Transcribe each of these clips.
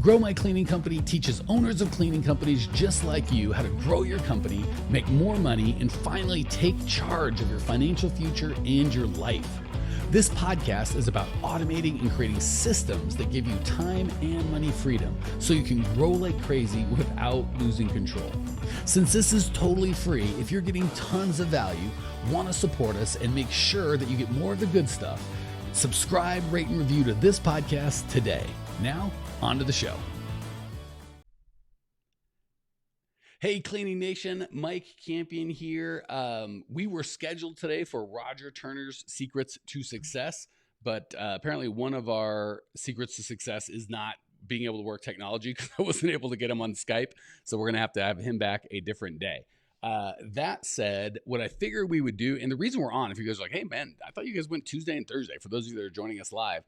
Grow My Cleaning Company teaches owners of cleaning companies just like you how to grow your company, make more money, and finally take charge of your financial future and your life. This podcast is about automating and creating systems that give you time and money freedom so you can grow like crazy without losing control. Since this is totally free, if you're getting tons of value, want to support us, and make sure that you get more of the good stuff, subscribe, rate, and review to this podcast today. Now, on to the show. Hey, Cleaning Nation, Mike Campion here. We were scheduled today for Roger Turner's Secrets to Success, but apparently one of our secrets to success is not being able to work technology because I wasn't able to get him on Skype, so we're going to have him back a different day. That said, what I figured we would do, and the reason we're on, if you guys are like, hey, man, I thought you guys went Tuesday and Thursday. For those of you that are joining us live,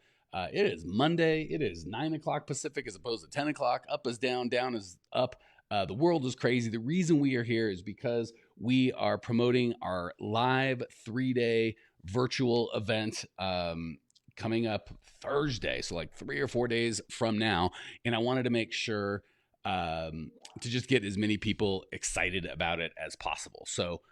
it is Monday. It is 9 o'clock Pacific as opposed to 10 o'clock. Up is down, down is up. The world is crazy. The reason we are here is because we are promoting our live 3-day virtual event coming up Thursday. So like 3 or 4 days from now. And I wanted to make sure to just get as many people excited about it as possible. So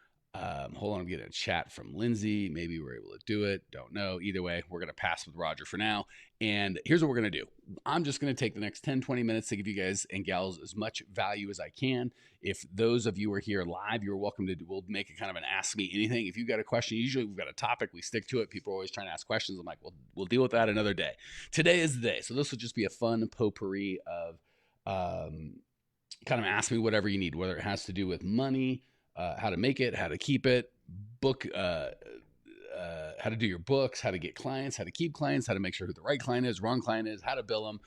hold on, I'm getting a chat from Lindsay. Maybe we're able to do it. Don't know. Either way, we're going to pass with Roger for now. And here's what we're going to do. I'm just going to take the next 10, 20 minutes to give you guys and gals as much value as I can. If those of you are here live, you're welcome to we'll make it kind of an ask me anything. If you've got a question, usually we've got a topic, we stick to it. People are always trying to ask questions. I'm like, well, we'll deal with that another day. Today is the day. So this will just be a fun potpourri of kind of ask me whatever you need, whether it has to do with money, how to make it, how to keep it, book, how to do your books, how to get clients, how to keep clients, how to make sure who the right client is, wrong client is, how to bill them,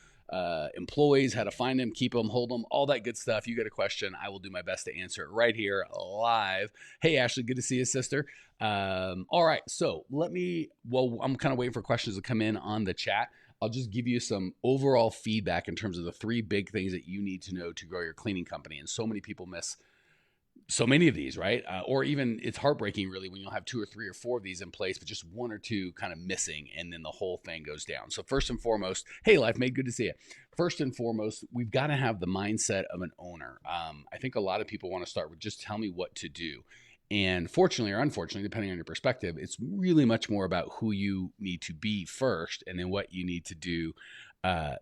employees, how to find them, keep them, hold them, all that good stuff. You got a question, I will do my best to answer it right here live. Hey, Ashley, good to see you, sister. All right, so I'm kind of waiting for questions to come in on the chat. I'll just give you some overall feedback in terms of the 3 big things that you need to know to grow your cleaning company. And so many people miss so many of these, right? Or even it's heartbreaking really when you'll have 2 or 3 or 4 of these in place, but just 1 or 2 kind of missing, and then the whole thing goes down. So first and foremost, hey, Life Made, good to see you. First and foremost, we've got to have the mindset of an owner. I think a lot of people want to start with just tell me what to do. And fortunately or unfortunately, depending on your perspective, it's really much more about who you need to be first and then what you need to do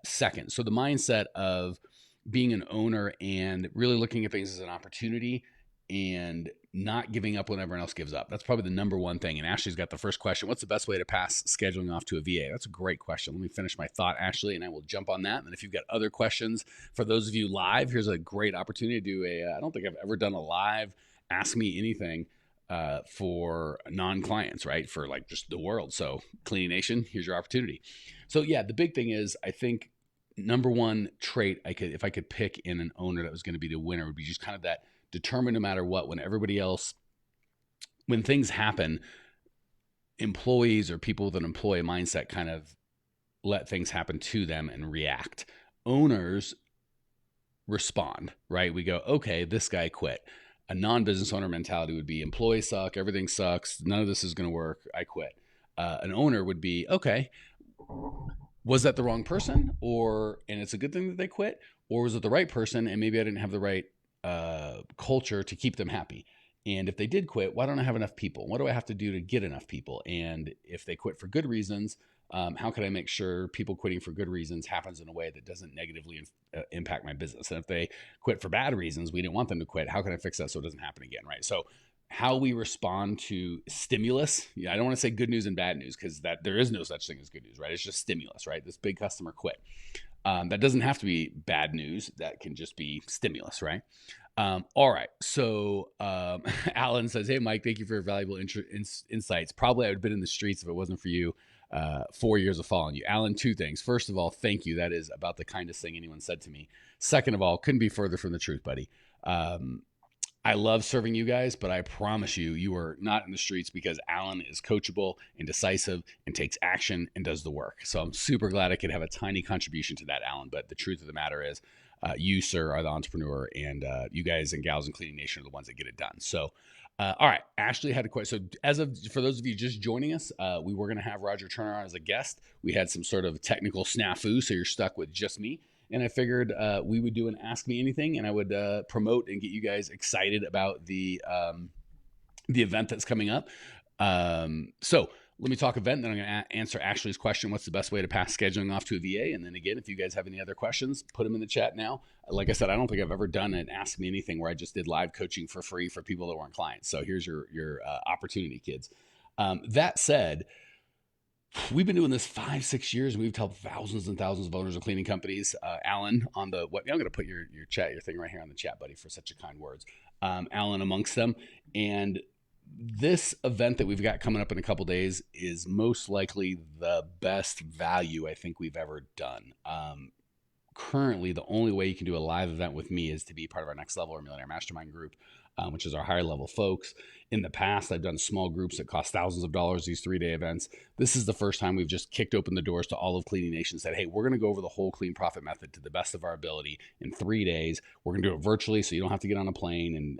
second. So the mindset of being an owner and really looking at things as an opportunity and not giving up when everyone else gives up. That's probably the number one thing. And Ashley's got the first question. What's the best way to pass scheduling off to a VA? That's a great question. Let me finish my thought, Ashley, and I will jump on that. And if you've got other questions for those of you live, here's a great opportunity to do I don't think I've ever done a live Ask Me Anything for non-clients, right? For like just the world. So Cleaning Nation, here's your opportunity. So yeah, the big thing is, I think number one trait if I could pick in an owner that was going to be the winner would be just kind of that determined no matter what, when things happen, employees or people with an employee mindset kind of let things happen to them and react. Owners respond, right? We go, okay, this guy quit. A non-business owner mentality would be employees suck, everything sucks, none of this is going to work, I quit. An owner would be, okay, was that the wrong person? And it's a good thing that they quit? Or was it the right person and maybe I didn't have the right culture to keep them happy? And if they did quit, why don't I have enough people? What do I have to do to get enough people? And if they quit for good reasons, how can I make sure people quitting for good reasons happens in a way that doesn't negatively impact my business? And if they quit for bad reasons, we didn't want them to quit, how can I fix that so it doesn't happen again, right? So how we respond to stimulus, I don't want to say good news and bad news because that there is no such thing as good news, right? It's just stimulus, right? This big customer quit. That doesn't have to be bad news. That can just be stimulus, right? All right. So Alan says, hey, Mike, thank you for your valuable insights. Probably I would have been in the streets if it wasn't for you. 4 years of following you. Alan, 2 things. First of all, thank you. That is about the kindest thing anyone said to me. Second of all, couldn't be further from the truth, buddy. I love serving you guys, but I promise you, you are not in the streets because Alan is coachable and decisive and takes action and does the work. So I'm super glad I could have a tiny contribution to that, Alan. But the truth of the matter is, you, sir, are the entrepreneur, and you guys and gals in Cleaning Nation are the ones that get it done. So, all right, Ashley had a question. So for those of you just joining us, we were going to have Roger Turner on as a guest. We had some sort of technical snafu, so you're stuck with just me. and I figured we would do an Ask Me Anything, and I would promote and get you guys excited about the event that's coming up. So let me talk event, then I'm going to answer Ashley's question, what's the best way to pass scheduling off to a VA? And then again, if you guys have any other questions, put them in the chat now. Like I said, I don't think I've ever done an Ask Me Anything where I just did live coaching for free for people that weren't clients. So here's your opportunity, kids. That said, we've been doing this 5-6 years, and we've helped thousands and thousands of owners of cleaning companies. Alan on the what? I'm going to put your thing right here on the chat, buddy, for such a kind words. Alan amongst them, and this event that we've got coming up in a couple days is most likely the best value I think we've ever done. Currently, the only way you can do a live event with me is to be part of our Next Level or Millionaire Mastermind group, which is our higher level folks. In the past, I've done small groups that cost thousands of dollars, these 3-day events. This is the first time we've just kicked open the doors to all of Cleaning Nation and said, hey, we're going to go over the whole clean profit method to the best of our ability in 3 days. We're going to do it virtually, so you don't have to get on a plane and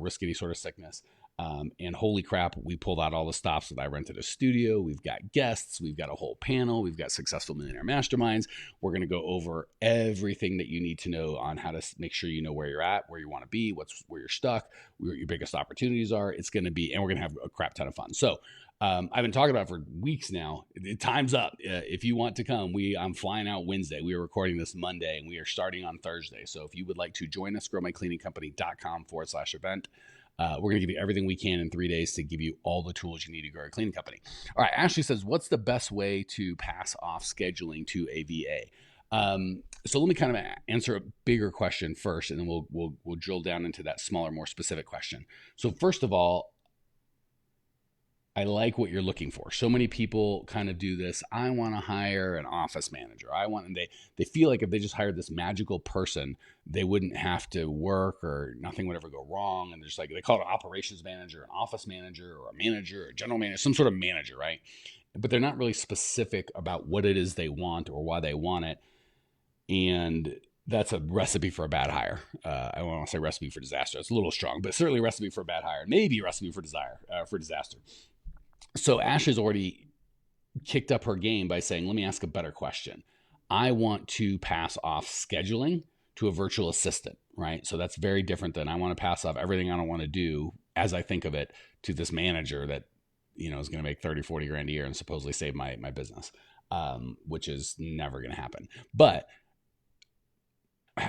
risk any sort of sickness. And holy crap, we pulled out all the stops that I rented a studio. We've got guests. We've got a whole panel. We've got successful millionaire masterminds. We're going to go over everything that you need to know on how to make sure you know where you're at, where you want to be, where you're stuck, where your biggest opportunities are. It's going to be, and we're going to have a crap ton of fun. So I've been talking about it for weeks now. Time's up. If you want to come, I'm flying out Wednesday. We are recording this Monday, and we are starting on Thursday. So if you would like to join us, growmycleaningcompany.com/event. We're going to give you everything we can in 3 days to give you all the tools you need to grow a cleaning company. All right, Ashley says, what's the best way to pass off scheduling to a VA? So let me kind of answer a bigger question first, and then we'll drill down into that smaller, more specific question. So first of all, I like what you're looking for. So many people kind of do this. I want to hire an office manager. And they feel like if they just hired this magical person, they wouldn't have to work or nothing would ever go wrong. And there's they call it an operations manager, an office manager, or a manager, or a general manager, some sort of manager, right? But they're not really specific about what it is they want or why they want it. And that's a recipe for a bad hire. I don't want to say recipe for disaster. It's a little strong, but certainly a recipe for a bad hire. Maybe a recipe for disaster. So Ashley's already kicked up her game by saying, let me ask a better question. I want to pass off scheduling to a virtual assistant, right? So that's very different than I want to pass off everything I don't want to do as I think of it to this manager that, is going to make 30, 40 grand a year and supposedly save my business, which is never going to happen. But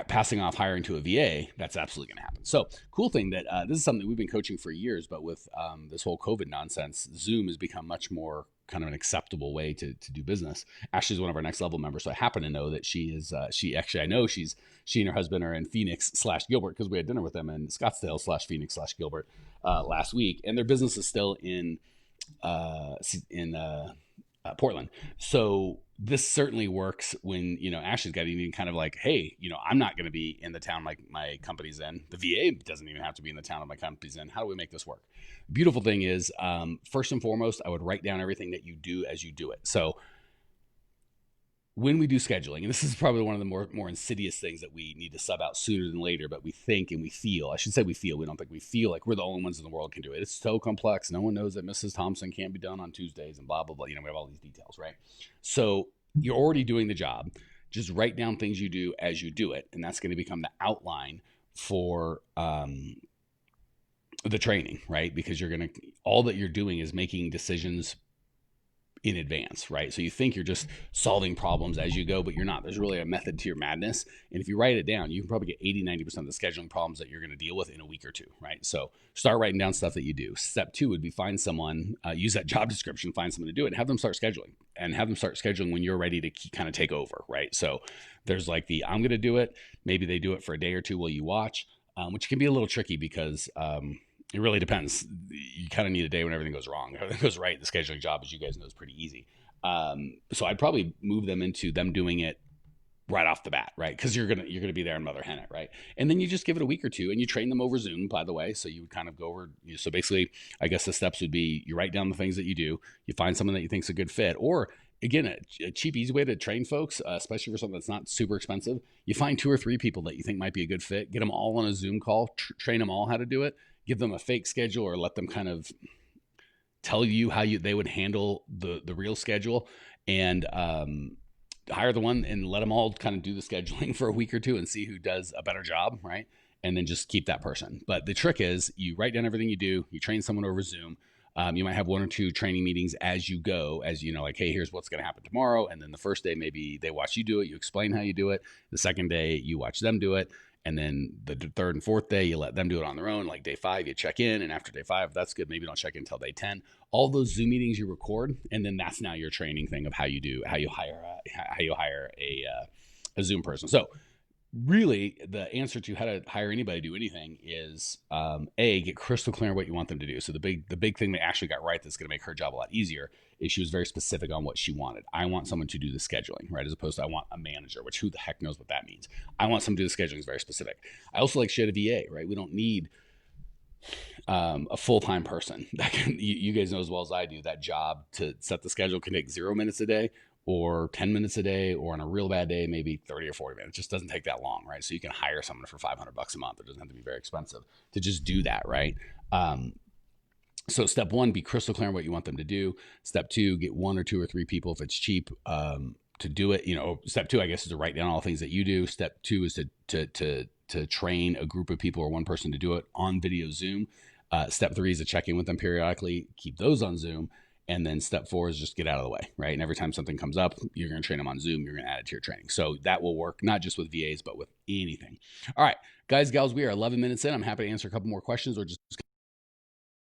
passing off hiring to a VA, that's absolutely going to happen. So cool thing that this is something that we've been coaching for years, but with this whole COVID nonsense, Zoom has become much more kind of an acceptable way to do business. Ashley's one of our Next Level members. So I happen to know that she and her husband are in Phoenix/Gilbert because we had dinner with them in Scottsdale/Phoenix/Gilbert last week. And their business is still in Portland. So this certainly works when, Ashley's got even kind of like, hey, I'm not going to be in the town like my company's in. The VA doesn't even have to be in the town of my company's in. How do we make this work? Beautiful thing is, first and foremost, I would write down everything that you do as you do it. So when we do scheduling, and this is probably one of the more insidious things that we need to sub out sooner than later, but we think and we feel, I should say we don't think we feel like we're the only ones in the world can do it. It's so complex. No one knows that Mrs. Thompson can't be done on Tuesdays and blah, blah, blah. We have all these details, right? So you're already doing the job. Just write down things you do as you do it. And that's going to become the outline for the training, right? Because all that you're doing is making decisions in advance, right? So you think you're just solving problems as you go, but you're not. There's really a method to your madness. And if you write it down, you can probably get 80-90% of the scheduling problems that you're going to deal with in a week or two, right? So start writing down stuff that you do. Step 2 would be find someone, use that job description, find someone to do it, and have them start scheduling. And have them start scheduling when you're ready to kind of take over, right? So there's I'm going to do it. Maybe they do it for a day or two while you watch, which can be a little tricky because it really depends. You kind of need a day when everything goes wrong. If everything goes right, the scheduling job, as you guys know, is pretty easy. So I'd probably move them into them doing it right off the bat, right? Because you're gonna be there and mother hen it, right? And then you just give it a week or two, and you train them over Zoom, by the way. So you would kind of go over. So basically, I guess the steps would be: you write down the things that you do, you find someone that you think is a good fit, or again, a cheap, easy way to train folks, especially for something that's not super expensive. You find 2 or 3 people that you think might be a good fit, get them all on a Zoom call, train them all how to do it, give them a fake schedule, or let them kind of tell you how they would handle the real schedule, and hire the one and let them all kind of do the scheduling for a week or two and see who does a better job, right? And then just keep that person. But the trick is you write down everything you do, you train someone over Zoom. You might have one or two training meetings as you go, as you know, like, hey, here's what's going to happen tomorrow. And then the first day, maybe they watch you do it. You explain how you do it. The second day, you watch them do it. And then the third and fourth day, you let them do it on their own. Like day 5, you check in. And after day 5, that's good. Maybe don't check in until day 10. All those Zoom meetings you record. And then that's now your training thing of how you hire a Zoom person. So really the answer to how to hire anybody to do anything is get crystal clear on what you want them to do. So the big thing they actually got right that's going to make her job a lot easier is she was very specific on what she wanted. I want someone to do the scheduling, right? As opposed to I want a manager, which who the heck knows what that means. I want someone to do the scheduling is very specific. I also like she had a VA, right? We don't need a full-time person that can, you guys know as well as I do, that job to set the schedule can take 0 minutes a day or 10 minutes a day, or on a real bad day, maybe 30 or 40 minutes. It just doesn't take that long, right? So you can hire someone for $500 a month. It doesn't have to be very expensive to just do that, right? So step 1, be crystal clear on what you want them to do. Step 2, get 1 or 2 or 3 people if it's cheap to do it. Step 2, I guess, is to write down all the things that you do. Step 2 is to train a group of people or one person to do it on video Zoom. Step 3 is to check in with them periodically, keep those on Zoom. And then step 4 is just get out of the way, right? And every time something comes up, you're going to train them on Zoom. You're going to add it to your training. So that will work not just with VAs, but with anything. All right, guys, gals, we are 11 minutes in. I'm happy to answer a couple more questions or just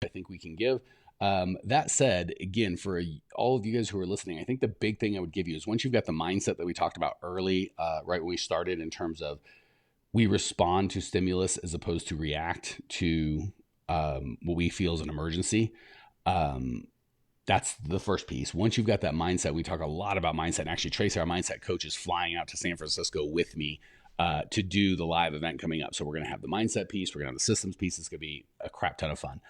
I think we can give. That said, again, for all of you guys who are listening, I think the big thing I would give you is once you've got the mindset that we talked about early, right when we started, in terms of we respond to stimulus as opposed to react to what we feel is an emergency. That's the first piece. Once you've got that mindset, we talk a lot about mindset. And actually, Tracy, our mindset coach, is flying out to San Francisco with me to do the live event coming up. So we're going to have the mindset piece. We're going to have the systems piece. It's going to be a crap ton of fun.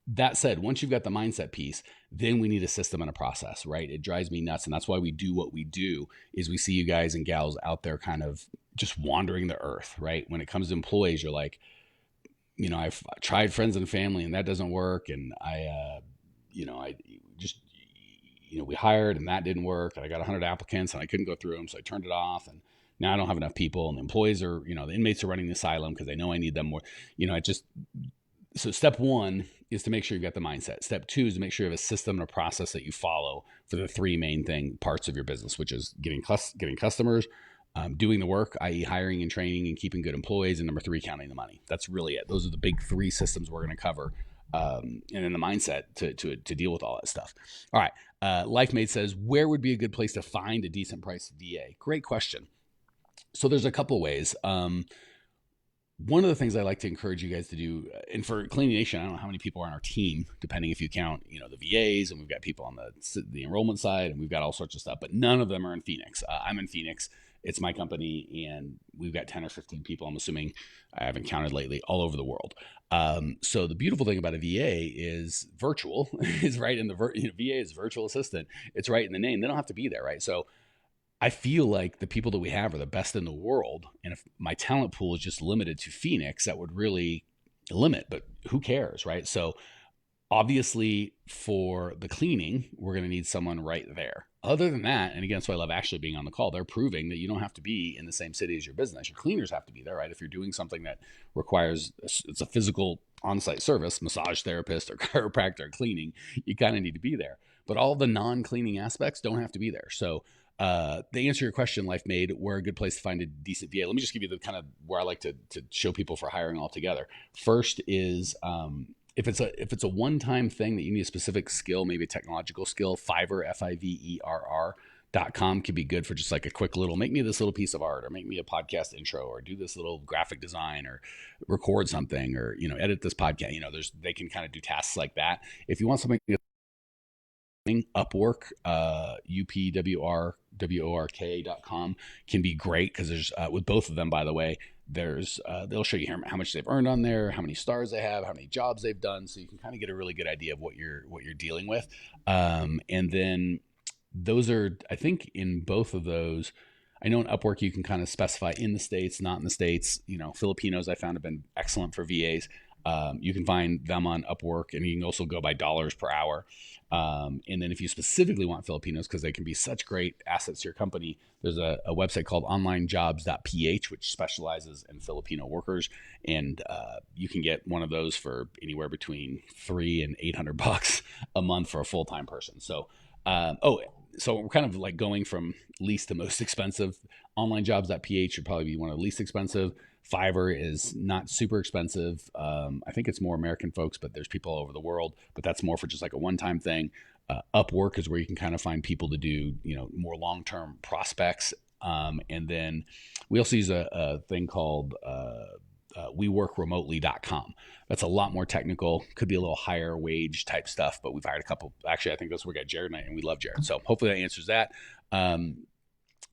That said, once you've got the mindset piece, then we need a system and a process, right? It drives me nuts. And that's why we do what we do, is we see you guys and gals out there kind of just wandering the earth, right? When it comes to employees, you're like, I've tried friends and family and that doesn't work. And we hired and that didn't work. And I got 100 applicants and I couldn't go through them. So I turned it off, and now I don't have enough people, and the employees are, the inmates are running the asylum because they know I need them more. So step 1 is to make sure you've got the mindset. Step 2 is to make sure you have a system and a process that you follow for the 3 main parts of your business, which is getting customers, doing the work, i.e. hiring and training and keeping good employees, and number 3, counting the money. That's really it. Those are the big 3 systems we're going to cover. And then the mindset to deal with all that stuff. All right. LifeMate says, where would be a good place to find a decent price VA? Great question. So there's a couple ways. One of the things I like to encourage you guys to do, and for Cleaning Nation, I don't know how many people are on our team, depending if you count, the VAs, and we've got people on the enrollment side, and we've got all sorts of stuff, but none of them are in Phoenix. I'm in Phoenix. It's my company, and we've got 10 or 15 people, I'm assuming, I haven't counted lately, all over the world. So the beautiful thing about a VA is virtual, is right in the VA is virtual assistant. It's right in the name. They don't have to be there, right? So I feel like the people that we have are the best in the world. And if my talent pool is just limited to Phoenix, that would really limit, but who cares, right? So obviously for the cleaning, we're going to need someone right there. Other than that, and again, that's why I love Ashley being on the call, they're proving that you don't have to be in the same city as your business. Your cleaners have to be there, right? If you're doing something that requires, it's a physical on-site service, massage therapist or chiropractor or cleaning, you kind of need to be there. But all the non-cleaning aspects don't have to be there. So to answer your question, LifeMade, where a good place to find a decent VA. Let me just give you the kind of where I like to show people for hiring altogether. First is if it's a one-time thing that you need a specific skill, maybe a technological skill, Fiverr, Fiverr.com can be good for just like a quick little, make me this little piece of art, or make me a podcast intro, or do this little graphic design, or record something, or edit this podcast. They can kind of do tasks like that. If you want something, Upwork, UPWRWORK.com can be great, because there's with both of them, by the way, there's they'll show you how much they've earned on there, how many stars they have, how many jobs they've done, so you can kind of get a really good idea of what you're dealing with. And then those are, I think, in both of those, I know in Upwork you can kind of specify in the States, not in the States. Filipinos I found have been excellent for VAs. You can find them on Upwork, and you can also go by dollars per hour. And then if you specifically want Filipinos, because they can be such great assets to your company, there's a website called onlinejobs.ph, which specializes in Filipino workers. And you can get one of those for anywhere between $300 and $800 a month for a full-time person. So, so we're kind of like going from least to most expensive. Onlinejobs.ph should probably be one of the least expensive. Fiverr is not super expensive. I think it's more American folks, but there's people all over the world. But that's more for just like a one-time thing. Upwork is where you can kind of find people to do, more long-term prospects. And then we also use a thing called weworkremotely.com. That's a lot more technical, could be a little higher wage type stuff, but we've hired a couple. Actually, I think that's where we got Jared and we love Jared. So hopefully that answers that.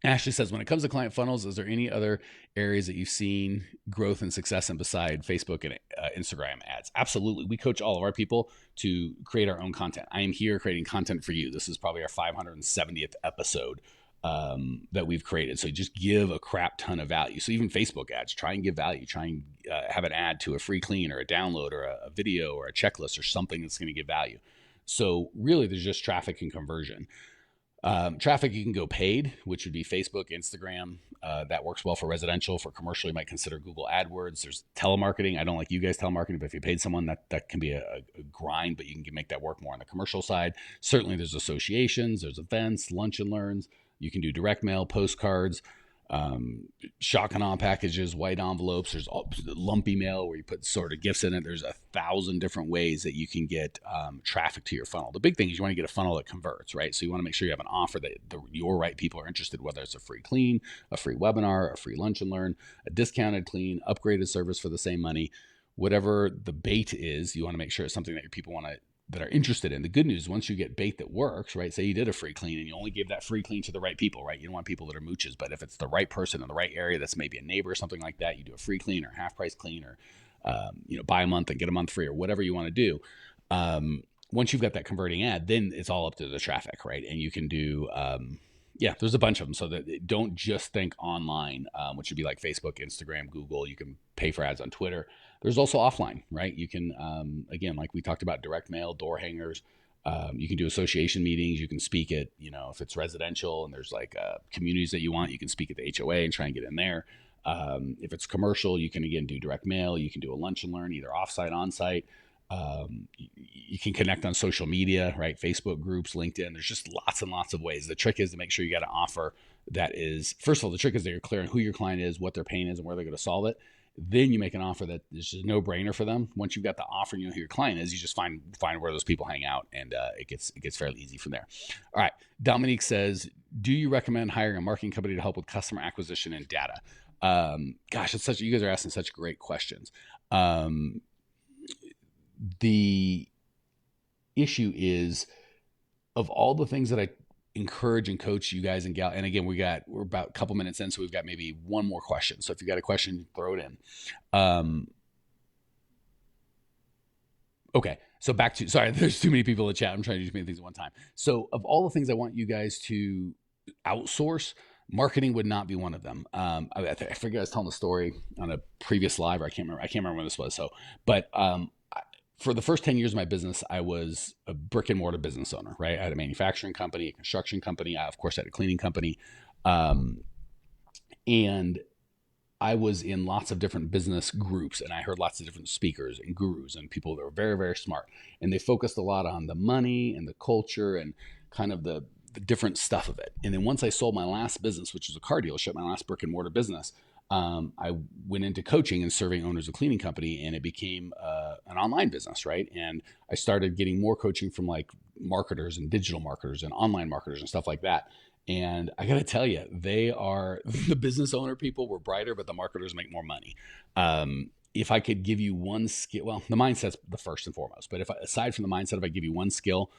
Ashley says, when it comes to client funnels, is there any other areas that you've seen growth and success in beside Facebook and Instagram ads? Absolutely. We coach all of our people to create our own content. I am here creating content for you. This is probably our 570th episode that we've created. So just give a crap ton of value. So even Facebook ads, try and give value, try and have an ad to a free clean or a download or a video or a checklist or something that's going to give value. So really there's just traffic and conversion. Traffic, you can go paid, which would be Facebook, Instagram. That works well for residential. For commercial, you might consider Google AdWords. There's telemarketing. I don't like you guys telemarketing, but if you paid someone, that can be a grind, but you can make that work more on the commercial side. Certainly there's associations, there's events, lunch and learns. You can do direct mail, postcards, shock and awe packages, white envelopes. There's lumpy mail where you put sort of gifts in it. There's 1,000 different ways that you can get traffic to your funnel. The big thing is you want to get a funnel that converts, right? So you want to make sure you have an offer that your right people are interested, whether it's a free clean, a free webinar, a free lunch and learn, a discounted clean, upgraded service for the same money. Whatever the bait is, you want to make sure it's something that your people that are interested in. The good news, once you get bait that works, right? Say you did a free clean and you only gave that free clean to the right people, right? You don't want people that are mooches, but if it's the right person in the right area, that's maybe a neighbor or something like that, you do a free clean or half price clean or, buy a month and get a month free or whatever you want to do. Once you've got that converting ad, then it's all up to the traffic, right? And you can do, there's a bunch of them. So that don't just think online, which would be like Facebook, Instagram, Google. You can pay for ads on Twitter. There's also offline, right? You can, again, like we talked about, direct mail, door hangers. You can do association meetings. You can speak at, if it's residential and there's like communities that you want, you can speak at the HOA and try and get in there. If it's commercial, you can, again, do direct mail. You can do a lunch and learn, either offsite, onsite. You can connect on social media, right? Facebook groups, LinkedIn. There's just lots and lots of ways. The trick is to make sure you got an offer that is, first of all, the trick is that you're clear on who your client is, what their pain is, and where they're going to solve it. Then you make an offer that is just no brainer for them. Once you've got the offer and you know who your client is, you just find where those people hang out, and it gets fairly easy from there. All right. Dominique says, do you recommend hiring a marketing company to help with customer acquisition and data? Gosh, you guys are asking such great questions. The issue is, of all the things that I encourage and coach you guys and gal, and again, we're about a couple minutes in, so we've got maybe one more question. So if you got a question, throw it in. Okay. So back to, sorry, there's too many people in the chat. I'm trying to do too many things at one time. So of all the things I want you guys to outsource, marketing would not be one of them. I forget I was telling the story on a previous live, or I can't remember when this was. So, but, for the first 10 years of my business, I was a brick and mortar business owner, right? I had a manufacturing company, a construction company. I, of course, had a cleaning company. And I was in lots of different business groups, and I heard lots of different speakers and gurus and people that were very, very smart. And they focused a lot on the money and the culture and kind of the different stuff of it. And then once I sold my last business, which was a car dealership, my last brick and mortar business, I went into coaching and serving owners of a cleaning company, and it became an online business, right? And I started getting more coaching from like marketers and digital marketers and online marketers and stuff like that. And I got to tell you, the business owner people were brighter, but the marketers make more money. If I could give you one skill, well, the mindset's the first and foremost, but aside from the mindset, if I give you one skill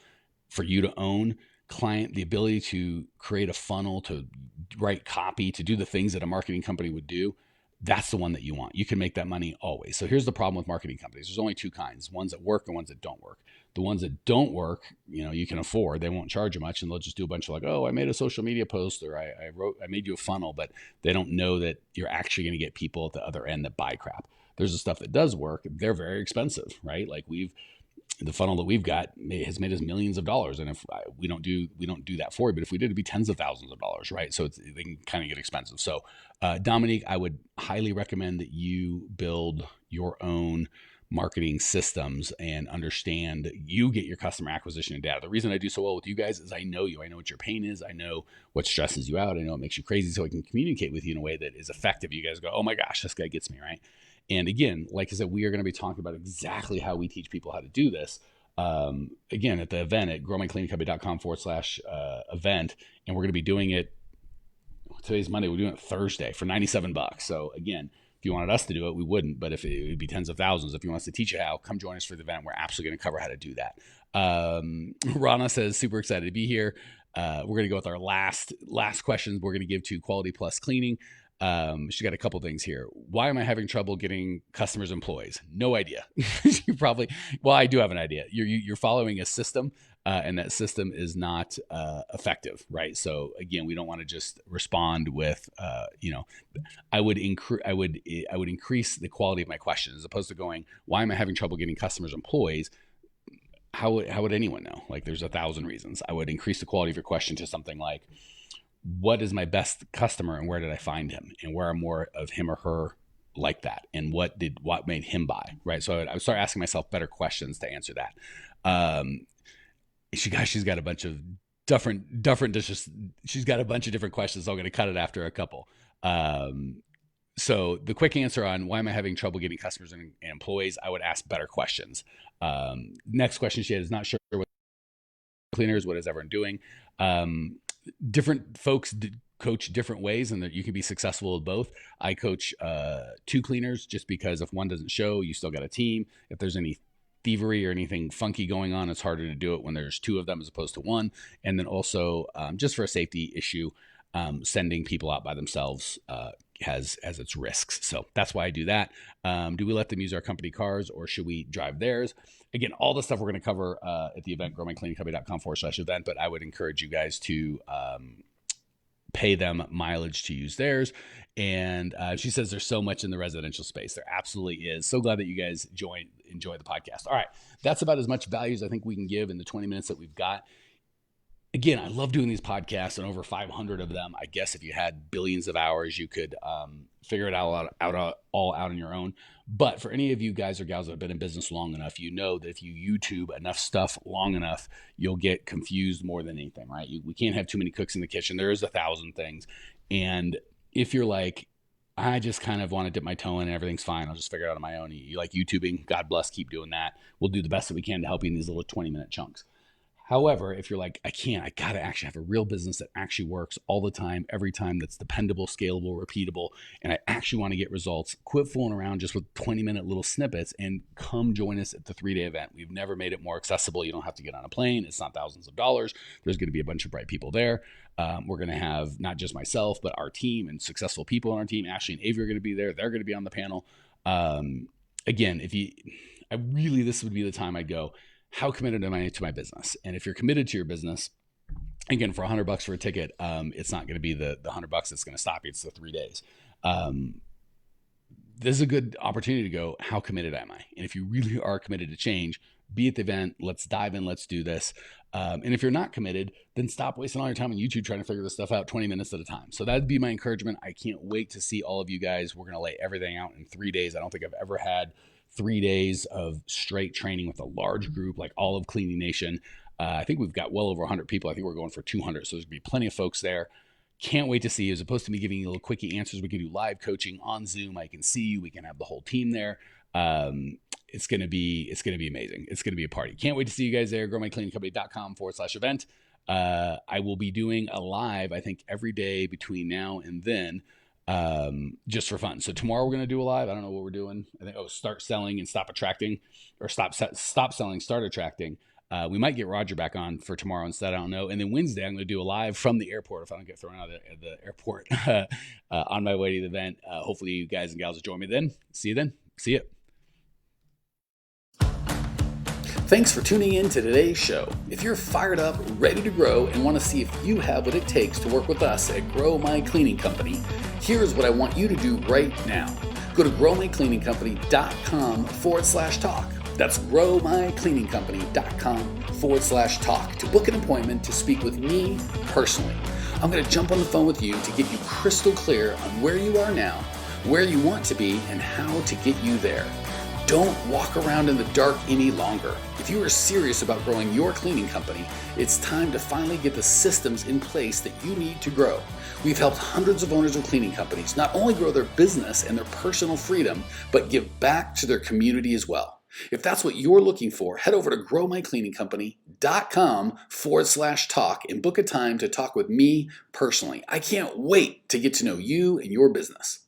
for you to own, the ability to create a funnel, to write copy, to do the things that a marketing company would do, that's the one that you want. You can make that money always. So here's the problem with marketing companies. There's only two kinds, ones that work and ones that don't work. The ones that don't work, you can afford, they won't charge you much, and they'll just do a bunch of like, oh, I made a social media post, or I made you a funnel, but they don't know that you're actually going to get people at the other end that buy crap. There's the stuff that does work. They're very expensive, right? Like the funnel that we've got has made us millions of dollars. And if we don't do that for you, but if we did, it'd be tens of thousands of dollars, right? So they can kind of get expensive. So Dominique, I would highly recommend that you build your own marketing systems and understand you get your customer acquisition and data. The reason I do so well with you guys is I know you. I know what your pain is. I know what stresses you out. I know what makes you crazy, so I can communicate with you in a way that is effective. You guys go, oh my gosh, this guy gets me, right? And again, like I said, we are going to be talking about exactly how we teach people how to do this. Again, at the event at growmycleaningcompany.com/event. And we're going to be doing it. Today's Monday. We're doing it Thursday for $97. So again, if you wanted us to do it, we wouldn't, but if it would be tens of thousands. If you want us to teach you how, come join us for the event. We're absolutely going to cover how to do that. Rana says, super excited to be here. We're going to go with our last questions we're going to give to Quality Plus Cleaning. She got a couple things here. Why am I having trouble getting customers, employees? No idea. Well, I do have an idea. You're following a system, and that system is not effective, right? So again, we don't want to just respond with, I would increase the quality of my questions as opposed to going, why am I having trouble getting customers, employees? How would anyone know? Like, there's 1,000 reasons. I would increase the quality of your question to something like, what is my best customer and where did I find him, and where are more of him or her like that, and what made him buy, right? So I would start asking myself better questions to answer that. She's got a bunch of different dishes. She's got a bunch of different questions. So I'm going to cut it after a couple. So the quick answer on why am I having trouble getting customers and employees, I would ask better questions. Next question she had is not sure what cleaners, what is everyone doing? Different folks coach different ways, and that you can be successful with both. I coach 2 cleaners just because if one doesn't show, you still got a team. If there's any thievery or anything funky going on, it's harder to do it when there's 2 of them as opposed to 1. And then also just for a safety issue, sending people out by themselves has its risks. So that's why I do that. Do we let them use our company cars or should we drive theirs? Again, all the stuff we're going to cover at the event, growmycleaningcompany.com/event, but I would encourage you guys to pay them mileage to use theirs. And she says there's so much in the residential space. There absolutely is. So glad that you guys enjoy the podcast. All right. That's about as much value as I think we can give in the 20 minutes that we've got. Again, I love doing these podcasts, and over 500 of them. I guess if you had billions of hours, you could figure it all out on your own. But for any of you guys or gals that have been in business long enough, you know that if you YouTube enough stuff long enough, you'll get confused more than anything, right? We can't have too many cooks in the kitchen. There is 1,000 things. And if you're like, I just kind of want to dip my toe in and everything's fine, I'll just figure it out on my own. You like YouTubing, God bless, keep doing that. We'll do the best that we can to help you in these little 20-minute chunks. However, if you're like, I got to actually have a real business that actually works all the time, every time, that's dependable, scalable, repeatable, and I actually want to get results, quit fooling around just with 20-minute little snippets and come join us at the 3-day event. We've never made it more accessible. You don't have to get on a plane. It's not thousands of dollars. There's going to be a bunch of bright people there. We're going to have not just myself, but our team and successful people on our team. Ashley and Avery are going to be there. They're going to be on the panel. Again, this would be the time I'd go, how committed am I to my business? And if you're committed to your business, again, for $100 for a ticket, it's not going to be the $100 that's going to stop you. It's the 3 days. This is a good opportunity to go, how committed am I? And if you really are committed to change, be at the event. Let's dive in. Let's do this. And if you're not committed, then stop wasting all your time on YouTube trying to figure this stuff out 20 minutes at a time. So that'd be my encouragement. I can't wait to see all of you guys. We're going to lay everything out in 3 days. I don't think I've ever had 3 days of straight training with a large group like all of Cleaning Nation. I think we've got well over 100 people. I think we're going for 200. So there's going to be plenty of folks there. Can't wait to see you. As opposed to me giving you little quickie answers, we can do live coaching on Zoom. I can see you. We can have the whole team there. It's going to be amazing. It's going to be a party. Can't wait to see you guys there. growmycleaningcompany.com/event. I will be doing a live, I think, every day between now and then, just for fun. So tomorrow we're going to do a live. I don't know what we're doing. I think, start selling and stop attracting, or stop selling, start attracting. We might get Roger back on for tomorrow instead. I don't know. And then Wednesday, I'm going to do a live from the airport if I don't get thrown out of the airport on my way to the event. Hopefully you guys and gals will join me then. See you then. See you. Thanks for tuning in to today's show. If you're fired up, ready to grow, and want to see if you have what it takes to work with us at Grow My Cleaning Company, here's what I want you to do right now. Go to growmycleaningcompany.com/talk. That's growmycleaningcompany.com/talk to book an appointment to speak with me personally. I'm going to jump on the phone with you to get you crystal clear on where you are now, where you want to be, and how to get you there. Don't walk around in the dark any longer. If you are serious about growing your cleaning company, it's time to finally get the systems in place that you need to grow. We've helped hundreds of owners of cleaning companies not only grow their business and their personal freedom, but give back to their community as well. If that's what you're looking for, head over to growmycleaningcompany.com/talk and book a time to talk with me personally. I can't wait to get to know you and your business.